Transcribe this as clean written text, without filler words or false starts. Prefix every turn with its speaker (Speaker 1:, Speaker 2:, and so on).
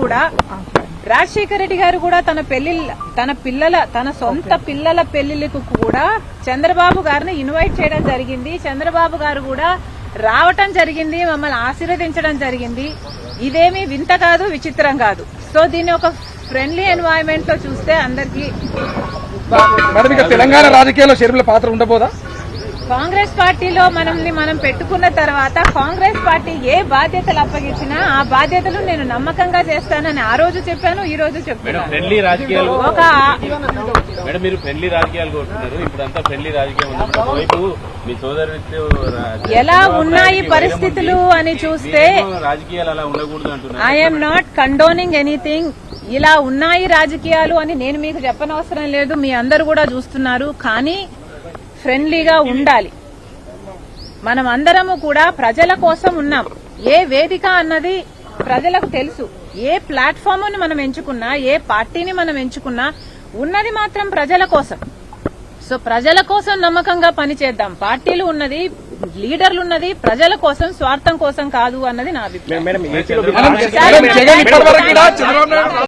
Speaker 1: కూడా రాజశేఖర రెడ్డి గారు కూడా తన సొంత పిల్లల పెళ్లిళ్లకు కూడా చంద్రబాబు గారిని ఇన్వైట్ చేయడం జరిగింది. చంద్రబాబు గారు కూడా రావటం జరిగింది, మమ్మల్ని ఆశీర్వదించడం జరిగింది. ఇదేమీ వింత కాదు, విచిత్రం కాదు. సో దీన్ని ఒక ఫ్రెండ్లీ ఎన్వైరన్మెంట్ లో చూస్తే అందరికీ
Speaker 2: బాగుంటుంది. తెలంగాణ రాజకీయాల్లో షర్మిల పాత్ర ఉండబోదా?
Speaker 1: కాంగ్రెస్ పార్టీలో మనం పెట్టుకున్న తర్వాత కాంగ్రెస్ పార్టీ ఏ బాధ్యతలు అప్పగించినా ఆ బాధ్యతలు నేను నమ్మకంగా చేస్తానని ఆ రోజు చెప్పాను, ఈ రోజు చెప్తున్నాను.
Speaker 3: ఫ్రెండ్లీ రాజకీయాలు మేడం, మీరు ఫ్రెండ్లీ రాజకీయాలు కోరుతున్నారు. ఇప్పుడంతా ఫ్రెండ్లీ రాజకీయం వైపు మీ సోదరు
Speaker 1: ఎలా ఉన్నాయి పరిస్థితులు అని చూస్తే
Speaker 3: రాజకీయాలు అలా ఉండకూడదు అంటున్నారు.
Speaker 1: I'm not condoning anything. ఇలా ఉన్నాయి రాజకీయాలు అని నేను మీకు చెప్పనవసరం లేదు, మీ అందరు కూడా చూస్తున్నారు. కానీ ఫ్రెండ్లీగా ఉండాలి. మనం అందరము కూడా ప్రజల కోసం ఉన్నాం. ఏ వేదిక అన్నది ప్రజలకు తెలుసు. ఏ ప్లాట్ఫామ్ మనం ఎంచుకున్నా, ఏ పార్టీని మనం ఎంచుకున్నా ఉన్నది మాత్రం ప్రజల కోసం. సో ప్రజల కోసం నమ్మకంగా పనిచేద్దాం. పార్టీలు ఉన్నది, లీడర్లు ఉన్నది ప్రజల కోసం, స్వార్థం కోసం కాదు అన్నది నా అభిప్రాయం.